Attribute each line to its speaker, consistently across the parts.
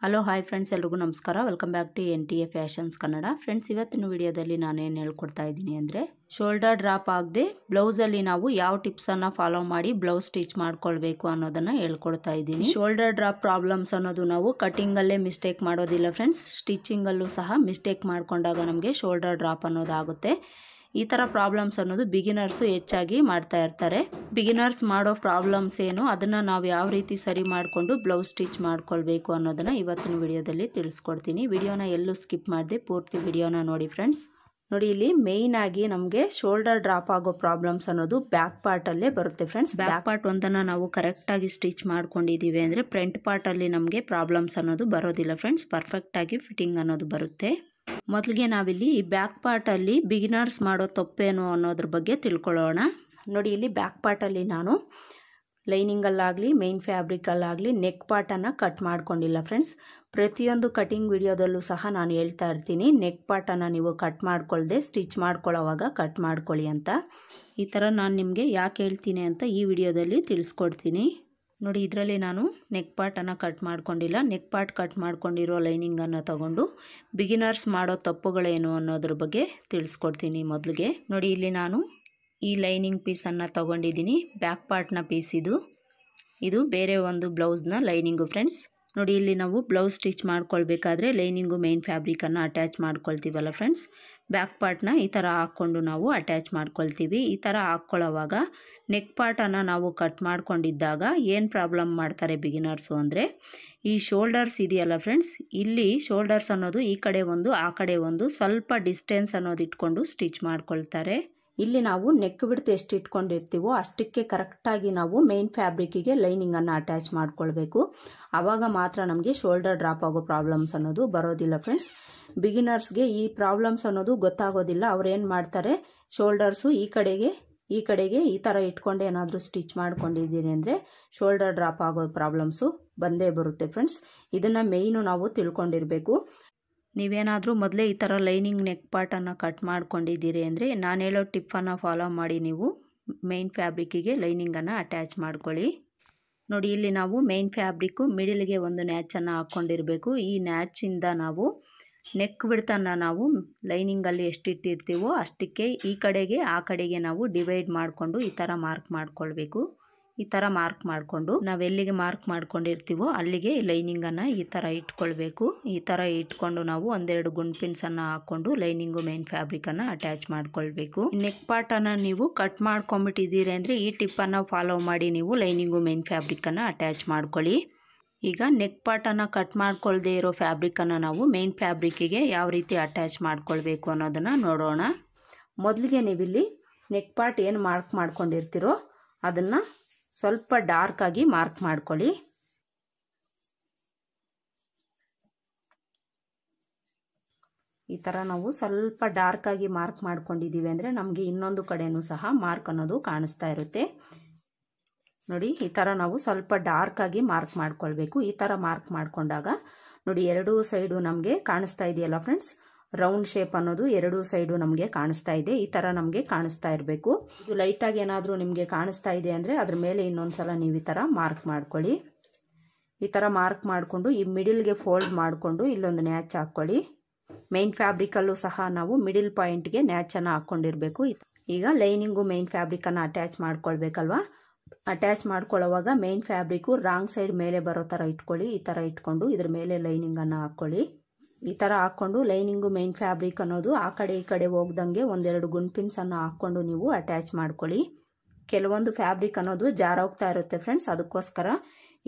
Speaker 1: Hello hi friends, ಎಲ್ರಿಗೂ ನಮಸ್ಕಾರ. Welcome back to NTA fashions Kannada. Friends, ಇವತ್ತಿನ ವಿಡಿಯೋದಲ್ಲಿ ನಾನೇನು ಹೇಳ್ಕೊಡ್ತಾ ಇದ್ದೀನಿ ಅಂದರೆ, ಶೋಲ್ಡರ್ ಡ್ರಾಪ್ ಆಗದೆ ಬ್ಲೌಸಲ್ಲಿ ನಾವು ಯಾವ ಟಿಪ್ಸನ್ನು ಫಾಲೋ ಮಾಡಿ ಬ್ಲೌಸ್ ಸ್ಟಿಚ್ ಮಾಡ್ಕೊಳ್ಬೇಕು ಅನ್ನೋದನ್ನು ಹೇಳ್ಕೊಡ್ತಾ ಇದ್ದೀನಿ. ಶೋಲ್ಡರ್ ಡ್ರಾಪ್ ಪ್ರಾಬ್ಲಮ್ಸ್ ಅನ್ನೋದು ನಾವು ಕಟಿಂಗಲ್ಲೇ ಮಿಸ್ಟೇಕ್ ಮಾಡೋದಿಲ್ಲ ಫ್ರೆಂಡ್ಸ್, ಸ್ಟಿಚಿಂಗಲ್ಲೂ ಸಹ ಮಿಸ್ಟೇಕ್ ಮಾಡಿಕೊಂಡಾಗ ನಮಗೆ ಶೋಲ್ಡರ್ ಡ್ರಾಪ್ ಅನ್ನೋದಾಗುತ್ತೆ. ಈ ಥರ ಪ್ರಾಬ್ಲಮ್ಸ್ ಅನ್ನೋದು ಬಿಗಿನರ್ಸು ಹೆಚ್ಚಾಗಿ ಮಾಡ್ತಾ ಇರ್ತಾರೆ. ಬಿಗಿನರ್ಸ್ ಮಾಡೋ ಪ್ರಾಬ್ಲಮ್ಸ್ ಏನು, ಅದನ್ನು ನಾವು ಯಾವ ರೀತಿ ಸರಿ ಮಾಡಿಕೊಂಡು ಬ್ಲೌಸ್ ಸ್ಟಿಚ್ ಮಾಡ್ಕೊಳ್ಬೇಕು ಅನ್ನೋದನ್ನು ಇವತ್ತಿನ ವಿಡಿಯೋದಲ್ಲಿ ತಿಳಿಸ್ಕೊಡ್ತೀನಿ. ವಿಡಿಯೋನ ಎಲ್ಲೂ ಸ್ಕಿಪ್ ಮಾಡದೆ ಪೂರ್ತಿ ವಿಡಿಯೋನ ನೋಡಿ ಫ್ರೆಂಡ್ಸ್. ನೋಡಿ, ಇಲ್ಲಿ ಮೇಯ್ನ್ ಆಗಿ ನಮಗೆ ಶೋಲ್ಡರ್ ಡ್ರಾಪ್ ಆಗೋ ಪ್ರಾಬ್ಲಮ್ಸ್ ಅನ್ನೋದು ಬ್ಯಾಕ್ ಪಾರ್ಟಲ್ಲೇ ಬರುತ್ತೆ ಫ್ರೆಂಡ್ಸ್. ಬ್ಯಾಕ್ ಪಾರ್ಟ್ ಒಂದನ್ನು ನಾವು ಕರೆಕ್ಟಾಗಿ ಸ್ಟಿಚ್ ಮಾಡ್ಕೊಂಡಿದ್ದೀವಿ ಅಂದರೆ ಫ್ರಂಟ್ ಪಾರ್ಟಲ್ಲಿ ನಮಗೆ ಪ್ರಾಬ್ಲಮ್ಸ್ ಅನ್ನೋದು ಬರೋದಿಲ್ಲ ಫ್ರೆಂಡ್ಸ್. ಪರ್ಫೆಕ್ಟಾಗಿ ಫಿಟ್ಟಿಂಗ್ ಅನ್ನೋದು ಬರುತ್ತೆ. ಮೊದಲಿಗೆ ನಾವಿಲ್ಲಿ ಈ ಬ್ಯಾಕ್ ಪಾರ್ಟಲ್ಲಿ ಬಿಗಿನರ್ಸ್ ಮಾಡೋ ತಪ್ಪೇನು ಅನ್ನೋದ್ರ ಬಗ್ಗೆ ತಿಳ್ಕೊಳ್ಳೋಣ. ನೋಡಿ, ಇಲ್ಲಿ ಬ್ಯಾಕ್ ಪಾರ್ಟಲ್ಲಿ ನಾನು ಲೈನಿಂಗಲ್ಲಾಗಲಿ ಮೇನ್ ಫ್ಯಾಬ್ರಿಕಲ್ಲಾಗಲಿ ನೆಕ್ ಪಾರ್ಟನ್ನು ಕಟ್ ಮಾಡ್ಕೊಂಡಿಲ್ಲ ಫ್ರೆಂಡ್ಸ್. ಪ್ರತಿಯೊಂದು ಕಟಿಂಗ್ ವಿಡಿಯೋದಲ್ಲೂ ಸಹ ನಾನು ಹೇಳ್ತಾ ಇರ್ತೀನಿ, ನೆಕ್ ಪಾರ್ಟನ್ನು ನೀವು ಕಟ್ ಮಾಡ್ಕೊಳ್ದೆ ಸ್ಟಿಚ್ ಮಾಡ್ಕೊಳ್ಳೋವಾಗ ಕಟ್ ಮಾಡ್ಕೊಳ್ಳಿ ಅಂತ. ಈ ಥರ ನಾನು ನಿಮಗೆ ಯಾಕೆ ಹೇಳ್ತೀನಿ ಅಂತ ಈ ವಿಡಿಯೋದಲ್ಲಿ ತಿಳಿಸ್ಕೊಡ್ತೀನಿ. ನೋಡಿ, ಇದರಲ್ಲಿ ನಾನು ನೆಕ್ ಪಾರ್ಟನ್ನು ಕಟ್ ಮಾಡ್ಕೊಂಡಿಲ್ಲ. ನೆಕ್ ಪಾರ್ಟ್ ಕಟ್ ಮಾಡ್ಕೊಂಡಿರೋ ಲೈನಿಂಗನ್ನು ತಗೊಂಡು ಬಿಗಿನರ್ಸ್ ಮಾಡೋ ತಪ್ಪುಗಳೇನು ಅನ್ನೋದ್ರ ಬಗ್ಗೆ ತಿಳಿಸ್ಕೊಡ್ತೀನಿ. ಮೊದಲಿಗೆ ನೋಡಿ, ಇಲ್ಲಿ ನಾನು ಈ ಲೈನಿಂಗ್ ಪೀಸನ್ನು ತಗೊಂಡಿದ್ದೀನಿ. ಬ್ಯಾಕ್ ಪಾರ್ಟ್ನ ಪೀಸ್ ಇದು ಬೇರೆ ಒಂದು ಬ್ಲೌಸ್ನ ಲೈನಿಂಗು ಫ್ರೆಂಡ್ಸ್. ನೋಡಿ, ಇಲ್ಲಿ ನಾವು ಬ್ಲೌಸ್ ಸ್ಟಿಚ್ ಮಾಡ್ಕೊಳ್ಬೇಕಾದ್ರೆ ಲೈನಿಂಗು ಮೇನ್ ಫ್ಯಾಬ್ರಿಕನ್ನು ಅಟ್ಯಾಚ್ ಮಾಡ್ಕೊಳ್ತೀವಲ್ಲ ಫ್ರೆಂಡ್ಸ್, ಬ್ಯಾಕ್ ಪಾರ್ಟ್ನ ಈ ಥರ ಹಾಕ್ಕೊಂಡು ನಾವು ಅಟ್ಯಾಚ್ ಮಾಡ್ಕೊಳ್ತೀವಿ. ಈ ಥರ ಹಾಕ್ಕೊಳ್ಳೋವಾಗ ನೆಕ್ ಪಾರ್ಟನ್ನು ನಾವು ಕಟ್ ಮಾಡ್ಕೊಂಡಿದ್ದಾಗ ಏನು ಪ್ರಾಬ್ಲಮ್ ಮಾಡ್ತಾರೆ ಬಿಗಿನರ್ಸು ಅಂದರೆ, ಈ ಶೋಲ್ಡರ್ಸ್ ಇದೆಯಲ್ಲ ಫ್ರೆಂಡ್ಸ್, ಇಲ್ಲಿ ಶೋಲ್ಡರ್ಸ್ ಅನ್ನೋದು ಈ ಕಡೆ ಒಂದು ಆ ಕಡೆ ಒಂದು ಸ್ವಲ್ಪ ಡಿಸ್ಟೆನ್ಸ್ ಅನ್ನೋದು ಇಟ್ಕೊಂಡು ಸ್ಟಿಚ್ ಮಾಡ್ಕೊಳ್ತಾರೆ. ಇಲ್ಲಿ ನಾವು ನೆಕ್ ಬಿಡ್ತು ಎಷ್ಟು ಇಟ್ಕೊಂಡಿರ್ತೀವೋ ಅಷ್ಟಕ್ಕೆ ಕರೆಕ್ಟಾಗಿ ನಾವು ಮೇನ್ ಫ್ಯಾಬ್ರಿಕ್ಕಿಗೆ ಲೈನಿಂಗನ್ನು ಅಟ್ಯಾಚ್ ಮಾಡ್ಕೊಳ್ಬೇಕು. ಆವಾಗ ಮಾತ್ರ ನಮಗೆ ಶೋಲ್ಡರ್ ಡ್ರಾಪ್ ಆಗೋ ಪ್ರಾಬ್ಲಮ್ಸ್ ಅನ್ನೋದು ಬರೋದಿಲ್ಲ ಫ್ರೆಂಡ್ಸ್. ಬಿಗಿನರ್ಸ್ಗೆ ಈ ಪ್ರಾಬ್ಲಮ್ಸ್ ಅನ್ನೋದು ಗೊತ್ತಾಗೋದಿಲ್ಲ. ಅವ್ರು ಏನು ಮಾಡ್ತಾರೆ, ಶೋಲ್ಡರ್ಸು ಈ ಕಡೆಗೆ ಈ ಥರ ಇಟ್ಕೊಂಡು ಏನಾದರೂ ಸ್ಟಿಚ್ ಮಾಡ್ಕೊಂಡಿದ್ದೀನಿ ಅಂದರೆ ಶೋಲ್ಡರ್ ಡ್ರಾಪ್ ಆಗೋ ಪ್ರಾಬ್ಲಮ್ಸು ಬಂದೇ ಬರುತ್ತೆ ಫ್ರೆಂಡ್ಸ್. ಇದನ್ನು ಮೇಯ್ನು ನಾವು ತಿಳ್ಕೊಂಡಿರಬೇಕು. ನೀವೇನಾದರೂ ಮೊದಲೇ ಈ ಥರ ಲೈನಿಂಗ್ ನೆಕ್ ಪಾರ್ಟನ್ನು ಕಟ್ ಮಾಡ್ಕೊಂಡಿದ್ದೀರಿ ಅಂದರೆ ನಾನು ಹೇಳೋ ಟಿಪ್ಪನ್ನು ಫಾಲೋ ಮಾಡಿ ನೀವು ಮೇನ್ ಫ್ಯಾಬ್ರಿಕ್ಕಿಗೆ ಲೈನಿಂಗನ್ನು ಅಟ್ಯಾಚ್ ಮಾಡ್ಕೊಳ್ಳಿ. ನೋಡಿ, ಇಲ್ಲಿ ನಾವು ಮೇನ್ ಫ್ಯಾಬ್ರಿಕ್ಕು ಮಿಡಿಲ್ಗೆ ಒಂದು ನ್ಯಾಚನ್ನು ಹಾಕ್ಕೊಂಡಿರಬೇಕು. ಈ ನ್ಯಾಚಿಂದ ನಾವು ನೆಕ್ ಬಿಡ್ತನ್ನು ನಾವು ಲೈನಿಂಗಲ್ಲಿ ಎಷ್ಟಿಟ್ಟಿರ್ತೀವೋ ಅಷ್ಟಕ್ಕೆ ಈ ಕಡೆಗೆ ಆ ಕಡೆಗೆ ನಾವು ಡಿವೈಡ್ ಮಾಡಿಕೊಂಡು ಈ ಥರ ಮಾರ್ಕ್ ಮಾಡ್ಕೊಳ್ಬೇಕು. ಈ ಥರ ಮಾರ್ಕ್ ಮಾಡಿಕೊಂಡು ನಾವೆಲ್ಲಿಗೆ ಮಾರ್ಕ್ ಮಾಡ್ಕೊಂಡಿರ್ತೀವೋ ಅಲ್ಲಿಗೆ ಲೈನಿಂಗನ್ನು ಈ ಥರ ಇಟ್ಕೊಳ್ಬೇಕು. ಈ ಥರ ಇಟ್ಕೊಂಡು ನಾವು ಒಂದೆರಡು ಗುಂಡ್ಪಿನ್ಸನ್ನು ಹಾಕ್ಕೊಂಡು ಲೈನಿಂಗು ಮೇನ್ ಫ್ಯಾಬ್ರಿಕನ್ನು ಅಟ್ಯಾಚ್ ಮಾಡ್ಕೊಳ್ಬೇಕು. ನೆಕ್ ಪಾರ್ಟನ್ನು ನೀವು ಕಟ್ ಮಾಡ್ಕೊಂಬಿಟ್ಟಿದ್ದೀರಿ ಅಂದರೆ ಈ ಟಿಪ್ಪನ್ನು ಫಾಲೋ ಮಾಡಿ ನೀವು ಲೈನಿಂಗು ಮೇನ್ ಫ್ಯಾಬ್ರಿಕನ್ನು ಅಟ್ಯಾಚ್ ಮಾಡ್ಕೊಳ್ಳಿ. ಈಗ ನೆಕ್ ಪಾರ್ಟನ್ನು ಕಟ್ ಮಾಡ್ಕೊಳ್ದೇ ಇರೋ ಫ್ಯಾಬ್ರಿಕನ್ನು ನಾವು ಮೇನ್ ಫ್ಯಾಬ್ರಿಕ್ಕಿಗೆ ಯಾವ ರೀತಿ ಅಟ್ಯಾಚ್ ಮಾಡ್ಕೊಳ್ಬೇಕು ಅನ್ನೋದನ್ನು ನೋಡೋಣ. ಮೊದಲಿಗೆ ನೀವಿಲ್ಲಿ ನೆಕ್ ಪಾರ್ಟ್ ಏನು ಮಾರ್ಕ್ ಮಾಡ್ಕೊಂಡಿರ್ತೀರೋ ಅದನ್ನು ಸ್ವಲ್ಪ ಡಾರ್ಕಾಗಿ ಮಾರ್ಕ್ ಮಾಡ್ಕೊಳ್ಳಿ. ಈ ಥರ ನಾವು ಸ್ವಲ್ಪ ಡಾರ್ಕಾಗಿ ಮಾರ್ಕ್ ಮಾಡ್ಕೊಂಡಿದ್ದೀವಿ ಅಂದರೆ ನಮಗೆ ಇನ್ನೊಂದು ಕಡೆಯೂ ಸಹ ಮಾರ್ಕ್ ಅನ್ನೋದು ಕಾಣಿಸ್ತಾ ಇರುತ್ತೆ. ನೋಡಿ, ಈ ಥರ ನಾವು ಸ್ವಲ್ಪ ಡಾರ್ಕಾಗಿ ಮಾರ್ಕ್ ಮಾಡ್ಕೊಳ್ಬೇಕು. ಈ ಥರ ಮಾರ್ಕ್ ಮಾಡಿಕೊಂಡಾಗ ನೋಡಿ, ಎರಡೂ ಸೈಡು ನಮಗೆ ಕಾಣಿಸ್ತಾ ಇದೆಯಲ್ಲ ಫ್ರೆಂಡ್ಸ್, ರೌಂಡ್ ಶೇಪ್ ಅನ್ನೋದು ಎರಡೂ ಸೈಡು ನಮಗೆ ಕಾಣಿಸ್ತಾ ಇದೆ. ಈ ಥರ ನಮಗೆ ಕಾಣಿಸ್ತಾ ಇರಬೇಕು. ಇದು ಲೈಟಾಗಿ ಏನಾದರೂ ನಿಮಗೆ ಕಾಣಿಸ್ತಾ ಇದೆ ಅಂದರೆ ಅದ್ರ ಮೇಲೆ ಇನ್ನೊಂದ್ಸಲ ನೀವು ಈ ಥರ ಮಾರ್ಕ್ ಮಾಡ್ಕೊಳ್ಳಿ. ಈ ಥರ ಮಾರ್ಕ್ ಮಾಡಿಕೊಂಡು ಈ ಮಿಡಿಲ್ಗೆ ಫೋಲ್ಡ್ ಮಾಡಿಕೊಂಡು ಇಲ್ಲೊಂದು ನ್ಯಾಚ್ ಹಾಕ್ಕೊಳ್ಳಿ. ಮೇನ್ ಫ್ಯಾಬ್ರಿಕಲ್ಲೂ ಸಹ ನಾವು ಮಿಡಿಲ್ ಪಾಯಿಂಟ್ಗೆ ನ್ಯಾಚನ್ನು ಹಾಕ್ಕೊಂಡಿರಬೇಕು. ಈಗ ಲೈನಿಂಗು ಮೇನ್ ಫ್ಯಾಬ್ರಿಕನ್ನು ಅಟ್ಯಾಚ್ ಮಾಡ್ಕೊಳ್ಬೇಕಲ್ವಾ. ಅಟ್ಯಾಚ್ ಮಾಡ್ಕೊಳ್ಳೋವಾಗ ಮೇನ್ ಫ್ಯಾಬ್ರಿಕ್ಕು ರಾಂಗ್ ಸೈಡ್ ಮೇಲೆ ಬರೋ ಥರ ಇಟ್ಕೊಳ್ಳಿ. ಈ ಥರ ಇಟ್ಕೊಂಡು ಇದ್ರ ಮೇಲೆ ಲೈನಿಂಗನ್ನು ಹಾಕ್ಕೊಳ್ಳಿ. ಈ ಥರ ಹಾಕ್ಕೊಂಡು ಲೈನಿಂಗು ಮೇನ್ ಫ್ಯಾಬ್ರಿಕ್ ಅನ್ನೋದು ಆ ಕಡೆ ಈ ಕಡೆ ಹೋಗ್ದಂಗೆ ಒಂದೆರಡು ಗುಂಡ್ಪಿನ್ಸನ್ನು ಹಾಕ್ಕೊಂಡು ನೀವು ಅಟ್ಯಾಚ್ ಮಾಡ್ಕೊಳ್ಳಿ. ಕೆಲವೊಂದು ಫ್ಯಾಬ್ರಿಕ್ ಅನ್ನೋದು ಜಾರೋಗ್ತಾ ಇರುತ್ತೆ ಫ್ರೆಂಡ್ಸ್, ಅದಕ್ಕೋಸ್ಕರ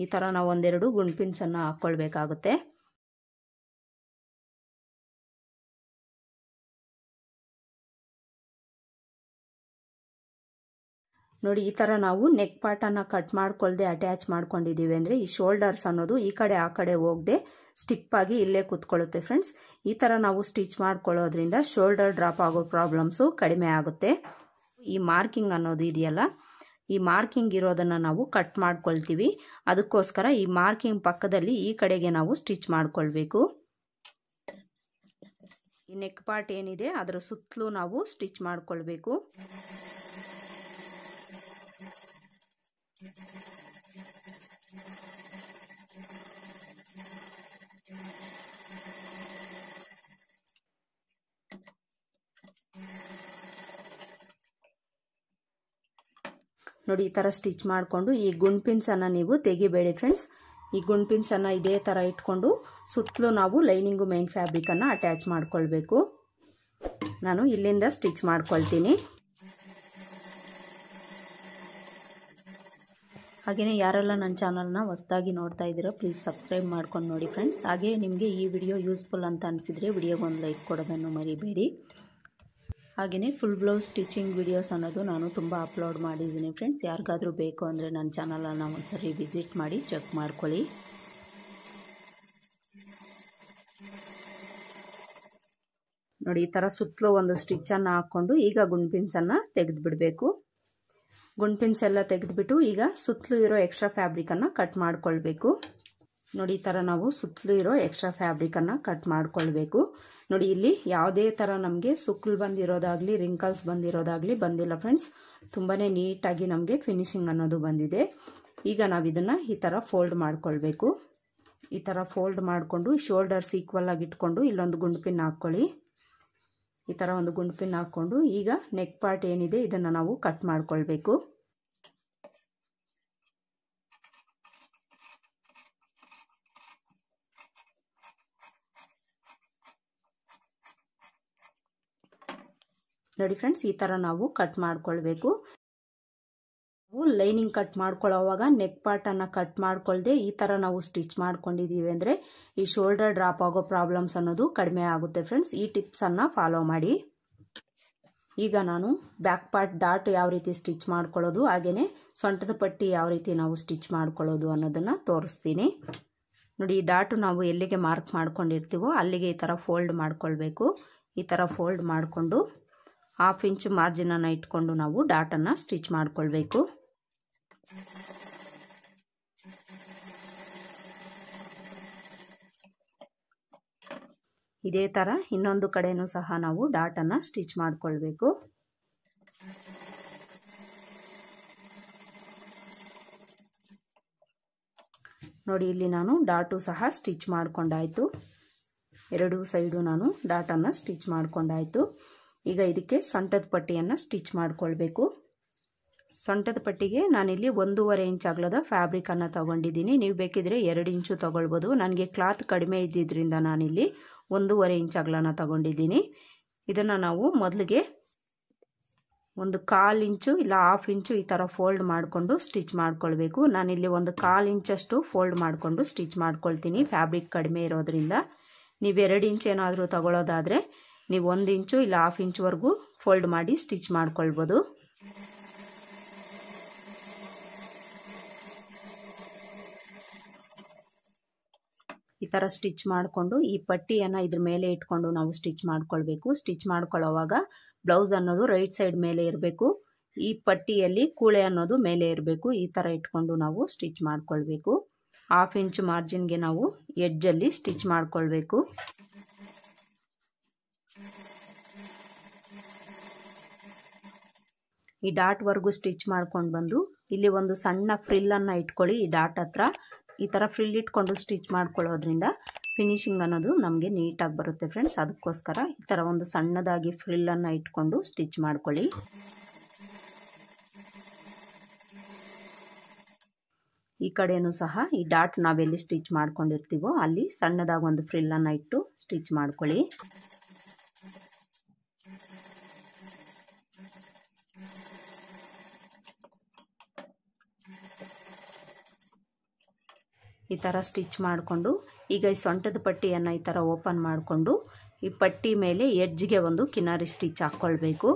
Speaker 1: ಈ ಥರ ನಾವು ಒಂದೆರಡು ಗುಂಡ್ಪಿನ್ಸನ್ನು ಹಾಕ್ಕೊಳ್ಬೇಕಾಗುತ್ತೆ. ನೋಡಿ, ಈ ಥರ ನಾವು ನೆಕ್ ಪಾರ್ಟನ್ನು ಕಟ್ ಮಾಡ್ಕೊಳ್ದೆ ಅಟ್ಯಾಚ್ ಮಾಡ್ಕೊಂಡಿದ್ದೀವಿ ಅಂದರೆ ಈ ಶೋಲ್ಡರ್ಸ್ ಅನ್ನೋದು ಈ ಕಡೆ ಆ ಕಡೆ ಹೋಗದೆ ಸ್ಟಿಪ್ ಆಗಿ ಇಲ್ಲೇ ಕೂತ್ಕೊಳ್ಳುತ್ತೆ ಫ್ರೆಂಡ್ಸ್. ಈ ಥರ ನಾವು ಸ್ಟಿಚ್ ಮಾಡ್ಕೊಳ್ಳೋದ್ರಿಂದ ಶೋಲ್ಡರ್ ಡ್ರಾಪ್ ಆಗೋ ಪ್ರಾಬ್ಲಮ್ಸು ಕಡಿಮೆ ಆಗುತ್ತೆ. ಈ ಮಾರ್ಕಿಂಗ್ ಅನ್ನೋದು ಇದೆಯಲ್ಲ, ಈ ಮಾರ್ಕಿಂಗ್ ಇರೋದನ್ನು ನಾವು ಕಟ್ ಮಾಡ್ಕೊಳ್ತೀವಿ. ಅದಕ್ಕೋಸ್ಕರ ಈ ಮಾರ್ಕಿಂಗ್ ಪಕ್ಕದಲ್ಲಿ ಈ ಕಡೆಗೆ ನಾವು ಸ್ಟಿಚ್ ಮಾಡ್ಕೊಳ್ಬೇಕು. ಈ ನೆಕ್ ಪಾರ್ಟ್ ಏನಿದೆ ಅದರ ಸುತ್ತಲೂ ನಾವು ಸ್ಟಿಚ್ ಮಾಡ್ಕೊಳ್ಬೇಕು. ನೋಡಿ ಈ ಥರ ಸ್ಟಿಚ್ ಮಾಡಿಕೊಂಡು ಈ ಗುಂಡ್ಪಿನ್ಸನ್ನು ನೀವು ತೆಗಿಬೇಡಿ ಫ್ರೆಂಡ್ಸ್. ಈ ಗುಂಡ್ಪಿನ್ಸನ್ನು ಇದೇ ಥರ ಇಟ್ಕೊಂಡು ಸುತ್ತಲೂ ನಾವು ಲೈನಿಂಗು ಮೇನ್ ಫ್ಯಾಬ್ರಿಕನ್ನು ಅಟ್ಯಾಚ್ ಮಾಡ್ಕೊಳ್ಬೇಕು. ನಾನು ಇಲ್ಲಿಂದ ಸ್ಟಿಚ್ ಮಾಡ್ಕೊಳ್ತೀನಿ. ಹಾಗೆಯೇ ಯಾರೆಲ್ಲ ನನ್ನ ಚಾನಲ್ನ ಹೊಸದಾಗಿ ನೋಡ್ತಾ ಇದ್ದೀರೋ ಪ್ಲೀಸ್ ಸಬ್ಸ್ಕ್ರೈಬ್ ಮಾಡ್ಕೊಂಡು ನೋಡಿ ಫ್ರೆಂಡ್ಸ್. ಹಾಗೆ ನಿಮಗೆ ಈ ವಿಡಿಯೋ ಯೂಸ್ಫುಲ್ ಅಂತ ಅನಿಸಿದರೆ ವಿಡಿಯೋಗೆ ಒಂದು ಲೈಕ್ ಕೊಡೋದನ್ನು ಮರಿಬೇಡಿ. ಹಾಗೆಯೇ ಫುಲ್ ಬ್ಲೌಸ್ ಸ್ಟಿಚಿಂಗ್ ವಿಡಿಯೋಸ್ ಅನ್ನೋದು ನಾನು ತುಂಬ ಅಪ್ಲೋಡ್ ಮಾಡಿದ್ದೀನಿ ಫ್ರೆಂಡ್ಸ್. ಯಾರಿಗಾದರೂ ಬೇಕು ಅಂದರೆ ನನ್ನ ಚಾನಲನ್ನು ಒಂದ್ಸರಿ ವಿಸಿಟ್ ಮಾಡಿ ಚೆಕ್ ಮಾಡ್ಕೊಳ್ಳಿ. ನೋಡಿ ಈ ಥರ ಸುತ್ತಲೂ ಒಂದು ಸ್ಟಿಚ್ಚನ್ನು ಹಾಕ್ಕೊಂಡು ಈಗ ಗುಂಡ್ಪಿನ್ಸನ್ನು ತೆಗೆದು ಬಿಡಬೇಕು. ಗುಂಡ್ಪಿನ್ಸ್ ಎಲ್ಲ ತೆಗೆದುಬಿಟ್ಟು ಈಗ ಸುತ್ತಲೂ ಇರೋ ಎಕ್ಸ್ಟ್ರಾ ಫ್ಯಾಬ್ರಿಕನ್ನು ಕಟ್ ಮಾಡ್ಕೊಳ್ಬೇಕು. ನೋಡಿ ಈ ಥರ ನಾವು ಸುತ್ತಲೂ ಇರೋ ಎಕ್ಸ್ಟ್ರಾ ಫ್ಯಾಬ್ರಿಕನ್ನು ಕಟ್ ಮಾಡ್ಕೊಳ್ಬೇಕು. ನೋಡಿ ಇಲ್ಲಿ ಯಾವುದೇ ಥರ ನಮಗೆ ಸುಕ್ಕಲು ಬಂದಿರೋದಾಗಲಿ ರಿಂಕಲ್ಸ್ ಬಂದಿರೋದಾಗಲಿ ಬಂದಿಲ್ಲ ಫ್ರೆಂಡ್ಸ್. ತುಂಬಾ ನೀಟಾಗಿ ನಮಗೆ ಫಿನಿಶಿಂಗ್ ಅನ್ನೋದು ಬಂದಿದೆ. ಈಗ ನಾವು ಇದನ್ನು ಈ ಥರ ಫೋಲ್ಡ್ ಮಾಡ್ಕೊಳ್ಬೇಕು. ಈ ಥರ ಫೋಲ್ಡ್ ಮಾಡಿಕೊಂಡು ಶೋಲ್ಡರ್ಸ್ ಈಕ್ವಲ್ ಆಗಿ ಇಟ್ಕೊಂಡು ಇಲ್ಲೊಂದು ಗುಂಡು ಪಿನ್ ಹಾಕ್ಕೊಳ್ಳಿ. ಈ ಥರ ಒಂದು ಗುಂಡು ಪಿನ್ ಹಾಕ್ಕೊಂಡು ಈಗ ನೆಕ್ ಪಾರ್ಟ್ ಏನಿದೆ ಇದನ್ನು ನಾವು ಕಟ್ ಮಾಡ್ಕೊಳ್ಬೇಕು. ನೋಡಿ ಫ್ರೆಂಡ್ಸ್ ಈ ಥರ ನಾವು ಕಟ್ ಮಾಡ್ಕೊಳ್ಬೇಕು. ಲೈನಿಂಗ್ ಕಟ್ ಮಾಡ್ಕೊಳ್ಳೋವಾಗ ನೆಕ್ ಪಾರ್ಟನ್ನು ಕಟ್ ಮಾಡ್ಕೊಳ್ದೆ ಈ ಥರ ನಾವು ಸ್ಟಿಚ್ ಮಾಡ್ಕೊಂಡಿದ್ದೀವಿ ಅಂದರೆ ಈ ಶೋಲ್ಡರ್ ಡ್ರಾಪ್ ಆಗೋ ಪ್ರಾಬ್ಲಮ್ಸ್ ಅನ್ನೋದು ಕಡಿಮೆ ಆಗುತ್ತೆ ಫ್ರೆಂಡ್ಸ್. ಈ ಟಿಪ್ಸನ್ನು ಫಾಲೋ ಮಾಡಿ. ಈಗ ನಾನು ಬ್ಯಾಕ್ ಪಾರ್ಟ್ ಡಾಟ್ ಯಾವ ರೀತಿ ಸ್ಟಿಚ್ ಮಾಡ್ಕೊಳ್ಳೋದು ಹಾಗೆಯೇ ಸೊಂಟದ ಪಟ್ಟಿ ಯಾವ ರೀತಿ ನಾವು ಸ್ಟಿಚ್ ಮಾಡ್ಕೊಳ್ಳೋದು ಅನ್ನೋದನ್ನು ತೋರಿಸ್ತೀನಿ. ನೋಡಿ ಈ ಡಾಟು ನಾವು ಎಲ್ಲಿಗೆ ಮಾರ್ಕ್ ಮಾಡ್ಕೊಂಡಿರ್ತೀವೋ ಅಲ್ಲಿಗೆ ಈ ಥರ ಫೋಲ್ಡ್ ಮಾಡ್ಕೊಳ್ಬೇಕು. ಈ ಥರ ಫೋಲ್ಡ್ ಮಾಡಿಕೊಂಡು 1/2 ಇಂಚ್ ಮಾರ್ಜಿನನ್ನು ಇಟ್ಕೊಂಡು ನಾವು ಡಾಟನ್ನು ಸ್ಟಿಚ್ ಮಾಡ್ಕೊಳ್ಬೇಕು. ಇದೇ ಥರ ಇನ್ನೊಂದು ಕಡೆನೂ ಸಹ ನಾವು ಡಾಟನ್ನು ಸ್ಟಿಚ್ ಮಾಡ್ಕೊಳ್ಬೇಕು. ನೋಡಿ ಇಲ್ಲಿ ನಾನು ಡಾಟು ಸಹ ಸ್ಟಿಚ್ ಮಾಡ್ಕೊಂಡಾಯಿತು. ಎರಡೂ ಸೈಡು ನಾನು ಡಾಟನ್ನು ಸ್ಟಿಚ್ ಮಾಡ್ಕೊಂಡಾಯಿತು. ಈಗ ಇದಕ್ಕೆ ಸೊಂಟದ ಪಟ್ಟಿಯನ್ನು ಸ್ಟಿಚ್ ಮಾಡ್ಕೊಳ್ಬೇಕು. ಸೊಂಟದ ಪಟ್ಟಿಗೆ ನಾನಿಲ್ಲಿ 1.5 ಇಂಚ್ ಅಗಲದ ಫ್ಯಾಬ್ರಿಕನ್ನು ತಗೊಂಡಿದ್ದೀನಿ. ನೀವು ಬೇಕಿದ್ರೆ 2 ಇಂಚು ತಗೊಳ್ಬೋದು. ನನಗೆ ಕ್ಲಾತ್ ಕಡಿಮೆ ಇದ್ದಿದ್ದರಿಂದ ನಾನಿಲ್ಲಿ 1.5 ಇಂಚ್ ಅಗಲನ ತಗೊಂಡಿದ್ದೀನಿ. ಇದನ್ನು ನಾವು ಮೊದಲಿಗೆ 1/4 ಇಂಚು ಇಲ್ಲ 1/2 ಇಂಚು ಈ ಥರ ಫೋಲ್ಡ್ ಮಾಡಿಕೊಂಡು ಸ್ಟಿಚ್ ಮಾಡ್ಕೊಳ್ಬೇಕು. ನಾನಿಲ್ಲಿ 1/4 ಇಂಚಷ್ಟು ಫೋಲ್ಡ್ ಮಾಡಿಕೊಂಡು ಸ್ಟಿಚ್ ಮಾಡ್ಕೊಳ್ತೀನಿ ಫ್ಯಾಬ್ರಿಕ್ ಕಡಿಮೆ ಇರೋದ್ರಿಂದ. ನೀವು 2 ಇಂಚ್ ಏನಾದರೂ ತಗೊಳ್ಳೋದಾದರೆ ನೀವು 1 ಇಂಚು ಇಲ್ಲ 1/2 ಇಂಚ್ವರೆಗೂ ಫೋಲ್ಡ್ ಮಾಡಿ ಸ್ಟಿಚ್ ಮಾಡ್ಕೊಳ್ಬೋದು. ಈ ಥರ ಸ್ಟಿಚ್ ಮಾಡಿಕೊಂಡು ಈ ಪಟ್ಟಿಯನ್ನು ಇದ್ರ ಮೇಲೆ ಇಟ್ಕೊಂಡು ನಾವು ಸ್ಟಿಚ್ ಮಾಡ್ಕೊಳ್ಬೇಕು. ಸ್ಟಿಚ್ ಮಾಡ್ಕೊಳ್ಳೋವಾಗ ಬ್ಲೌಸ್ ಅನ್ನೋದು ರೈಟ್ ಸೈಡ್ ಮೇಲೆ ಇರಬೇಕು. ಈ ಪಟ್ಟಿಯಲ್ಲಿ ಕೂಳೆ ಅನ್ನೋದು ಮೇಲೆ ಇರಬೇಕು. ಈ ಥರ ಇಟ್ಕೊಂಡು ನಾವು ಸ್ಟಿಚ್ ಮಾಡ್ಕೊಳ್ಬೇಕು. 1/2 ಇಂಚ್ ಮಾರ್ಜಿನ್ಗೆ ನಾವು ಎಡ್ಜಲ್ಲಿ ಸ್ಟಿಚ್ ಮಾಡ್ಕೊಳ್ಬೇಕು. ಈ ಡಾಟ್ವರೆಗೂ ಸ್ಟಿಚ್ ಮಾಡ್ಕೊಂಡು ಬಂದು ಇಲ್ಲಿ ಒಂದು ಸಣ್ಣ ಫ್ರಿಲ್ಲನ್ನು ಇಟ್ಕೊಳ್ಳಿ. ಈ ಡಾಟ್ ಹತ್ರ ಈ ಥರ ಫ್ರಿಲ್ ಇಟ್ಕೊಂಡು ಸ್ಟಿಚ್ ಮಾಡ್ಕೊಳ್ಳೋದ್ರಿಂದ ಫಿನಿಶಿಂಗ್ ಅನ್ನೋದು ನಮಗೆ ನೀಟಾಗಿ ಬರುತ್ತೆ ಫ್ರೆಂಡ್ಸ್. ಅದಕ್ಕೋಸ್ಕರ ಈ ಥರ ಒಂದು ಸಣ್ಣದಾಗಿ ಫ್ರಿಲ್ಲನ್ನು ಇಟ್ಕೊಂಡು ಸ್ಟಿಚ್ ಮಾಡ್ಕೊಳ್ಳಿ. ಈ ಕಡೆಯೂ ಸಹ ಈ ಡಾಟ್ ನಾವೆಲ್ಲಿ ಸ್ಟಿಚ್ ಮಾಡ್ಕೊಂಡಿರ್ತೀವೋ ಅಲ್ಲಿ ಸಣ್ಣದಾಗಿ ಒಂದು ಫ್ರಿಲ್ಲನ್ನು ಇಟ್ಟು ಸ್ಟಿಚ್ ಮಾಡ್ಕೊಳ್ಳಿ. ಈ ಥರ ಸ್ಟಿಚ್ ಮಾಡಿಕೊಂಡು ಈಗ ಈ ಸೊಂಟದ ಪಟ್ಟಿಯನ್ನು ಈ ಥರ ಓಪನ್ ಮಾಡಿಕೊಂಡು ಈ ಪಟ್ಟಿ ಮೇಲೆ ಎಡ್ಜ್ಗೆ ಒಂದು ಕಿನಾರಿ ಸ್ಟಿಚ್ ಹಾಕ್ಕೊಳ್ಬೇಕು.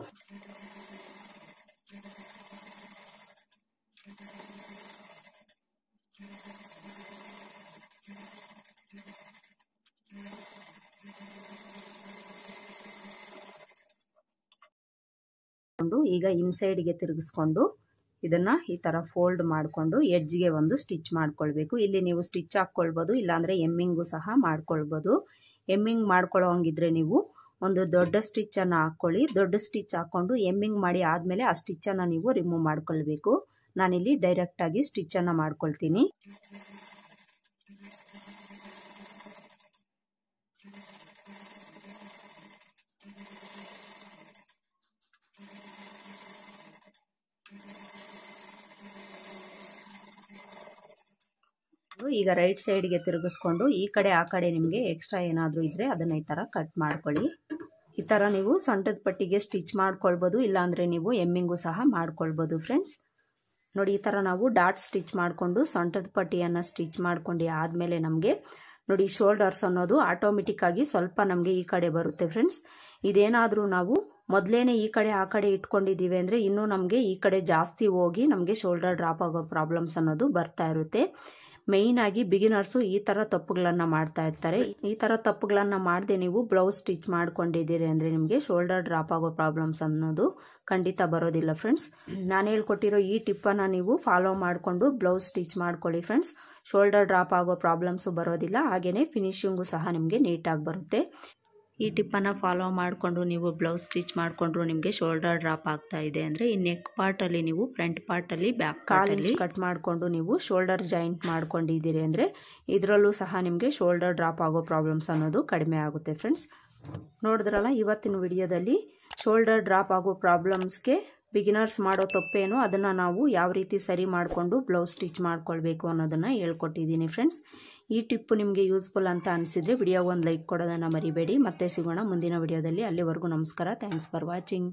Speaker 1: ಈಗ ಇನ್ಸೈಡ್ಗೆ ತಿರುಗಿಸ್ಕೊಂಡು ಇದನ್ನು ಈ ಥರ ಫೋಲ್ಡ್ ಮಾಡಿಕೊಂಡು ಎಡ್ಜ್ಗೆ ಒಂದು ಸ್ಟಿಚ್ ಮಾಡ್ಕೊಳ್ಬೇಕು. ಇಲ್ಲಿ ನೀವು ಸ್ಟಿಚ್ ಹಾಕ್ಕೊಳ್ಬೋದು, ಇಲ್ಲಾಂದರೆ ಎಮ್ಮಿಂಗು ಸಹ ಮಾಡ್ಕೊಳ್ಬೋದು. ಎಮ್ಮಿಂಗ್ ಮಾಡ್ಕೊಳ್ಳೋ ಹಂಗಿದ್ರೆ ನೀವು ಒಂದು ದೊಡ್ಡ ಸ್ಟಿಚ್ಚನ್ನು ಹಾಕ್ಕೊಳ್ಳಿ. ದೊಡ್ಡ ಸ್ಟಿಚ್ ಹಾಕ್ಕೊಂಡು ಎಮ್ಮಿಂಗ್ ಮಾಡಿ ಆದಮೇಲೆ ಆ ಸ್ಟಿಚ್ಚನ್ನು ನೀವು ರಿಮೂವ್ ಮಾಡ್ಕೊಳ್ಬೇಕು. ನಾನಿಲ್ಲಿ ಡೈರೆಕ್ಟಾಗಿ ಸ್ಟಿಚ್ಚನ್ನು ಮಾಡ್ಕೊಳ್ತೀನಿ. ಈಗ ರೈಟ್ ಸೈಡ್ಗೆ ತಿರುಗಿಸ್ಕೊಂಡು ಈ ಕಡೆ ಆ ಕಡೆ ನಿಮಗೆ ಎಕ್ಸ್ಟ್ರಾ ಏನಾದರೂ ಇದ್ದರೆ ಅದನ್ನು ಈ ಥರ ಕಟ್ ಮಾಡ್ಕೊಳ್ಳಿ. ಈ ಥರ ನೀವು ಸೊಂಟದ ಪಟ್ಟಿಗೆ ಸ್ಟಿಚ್ ಮಾಡ್ಕೊಳ್ಬೋದು, ಇಲ್ಲಾಂದರೆ ನೀವು ಎಮ್ಮಿಂಗು ಸಹ ಮಾಡ್ಕೊಳ್ಬೋದು ಫ್ರೆಂಡ್ಸ್. ನೋಡಿ ಈ ಥರ ನಾವು ಡಾಟ್ ಸ್ಟಿಚ್ ಮಾಡಿಕೊಂಡು ಸೊಂಟದ ಪಟ್ಟಿಯನ್ನು ಸ್ಟಿಚ್ ಮಾಡ್ಕೊಂಡು ಆದಮೇಲೆ ನಮಗೆ ನೋಡಿ ಶೋಲ್ಡರ್ಸ್ ಅನ್ನೋದು ಆಟೋಮೆಟಿಕ್ಕಾಗಿ ಸ್ವಲ್ಪ ನಮಗೆ ಈ ಕಡೆ ಬರುತ್ತೆ ಫ್ರೆಂಡ್ಸ್. ಇದೇನಾದರೂ ನಾವು ಮೊದಲೇನೆ ಈ ಕಡೆ ಆ ಕಡೆ ಇಟ್ಕೊಂಡಿದ್ದೀವಿ ಅಂದರೆ ಇನ್ನೂ ನಮಗೆ ಈ ಕಡೆ ಜಾಸ್ತಿ ಹೋಗಿ ನಮಗೆ ಶೋಲ್ಡರ್ ಡ್ರಾಪ್ ಆಗೋ ಪ್ರಾಬ್ಲಮ್ಸ್ ಅನ್ನೋದು ಬರ್ತಾ ಇರುತ್ತೆ. ಮೇಯ್ನಾಗಿ ಬಿಗಿನರ್ಸು ಈ ಥರ ತಪ್ಪುಗಳನ್ನು ಮಾಡ್ತಾ ಇರ್ತಾರೆ. ಈ ಥರ ತಪ್ಪುಗಳನ್ನು ಮಾಡದೆ ನೀವು ಬ್ಲೌಸ್ ಸ್ಟಿಚ್ ಮಾಡ್ಕೊಂಡಿದ್ದೀರಿ ಅಂದರೆ ನಿಮಗೆ ಶೋಲ್ಡರ್ ಡ್ರಾಪ್ ಆಗೋ ಪ್ರಾಬ್ಲಮ್ಸ್ ಅನ್ನೋದು ಖಂಡಿತ ಬರೋದಿಲ್ಲ ಫ್ರೆಂಡ್ಸ್. ನಾನು ಹೇಳ್ಕೊಟ್ಟಿರೋ ಈ ಟಿಪ್ಪನ್ನು ನೀವು ಫಾಲೋ ಮಾಡಿಕೊಂಡು ಬ್ಲೌಸ್ ಸ್ಟಿಚ್ ಮಾಡ್ಕೊಳ್ಳಿ ಫ್ರೆಂಡ್ಸ್. ಶೋಲ್ಡರ್ ಡ್ರಾಪ್ ಆಗೋ ಪ್ರಾಬ್ಲಮ್ಸು ಬರೋದಿಲ್ಲ, ಹಾಗೆಯೇ ಫಿನಿಶಿಂಗು ಸಹ ನಿಮಗೆ ನೀಟಾಗಿ ಬರುತ್ತೆ. ಈ ಟಿಪ್ಪನ್ನು ಫಾಲೋ ಮಾಡಿಕೊಂಡು ನೀವು ಬ್ಲೌಸ್ ಸ್ಟಿಚ್ ಮಾಡಿಕೊಂಡ್ರು ನಿಮಗೆ ಶೋಲ್ಡರ್ ಡ್ರಾಪ್ ಆಗ್ತಾ ಇದೆ ಅಂದರೆ ಈ ನೆಕ್ ಪಾರ್ಟಲ್ಲಿ ನೀವು ಫ್ರಂಟ್ ಪಾರ್ಟಲ್ಲಿ ಬ್ಯಾಕ್ ಪಾರ್ಟಲ್ಲಿ ಕಟ್ ಮಾಡಿಕೊಂಡು ನೀವು ಶೋಲ್ಡರ್ ಜಾಯಿಂಟ್ ಮಾಡ್ಕೊಂಡಿದ್ದೀರಿ ಅಂದರೆ ಇದರಲ್ಲೂ ಸಹ ನಿಮಗೆ ಶೋಲ್ಡರ್ ಡ್ರಾಪ್ ಆಗೋ ಪ್ರಾಬ್ಲಮ್ಸ್ ಅನ್ನೋದು ಕಡಿಮೆ ಆಗುತ್ತೆ ಫ್ರೆಂಡ್ಸ್. ನೋಡಿದ್ರಲ್ಲ ಇವತ್ತಿನ ವಿಡಿಯೋದಲ್ಲಿ ಶೋಲ್ಡರ್ ಡ್ರಾಪ್ ಆಗೋ ಪ್ರಾಬ್ಲಮ್ಸ್ಗೆ ಬಿಗಿನರ್ಸ್ ಮಾಡೋ ತಪ್ಪೇನು ಅದನ್ನು ನಾವು ಯಾವ ರೀತಿ ಸರಿ ಮಾಡಿಕೊಂಡು ಬ್ಲೌಸ್ ಸ್ಟಿಚ್ ಮಾಡ್ಕೊಳ್ಬೇಕು ಅನ್ನೋದನ್ನು ಹೇಳ್ಕೊಟ್ಟಿದ್ದೀನಿ ಫ್ರೆಂಡ್ಸ್. ಈ ಟಿಪ್ಪು ನಿಮಗೆ ಯೂಸ್ಫುಲ್ ಅಂತ ಅನಿಸಿದರೆ ವಿಡಿಯೋ ಒಂದು ಲೈಕ್ ಕೊಡೋದನ್ನು ಮರಿಬೇಡಿ. ಮತ್ತೆ ಸಿಗೋಣ ಮುಂದಿನ ವಿಡಿಯೋದಲ್ಲಿ. ಅಲ್ಲಿವರೆಗೂ ನಮಸ್ಕಾರ. Thanks for watching.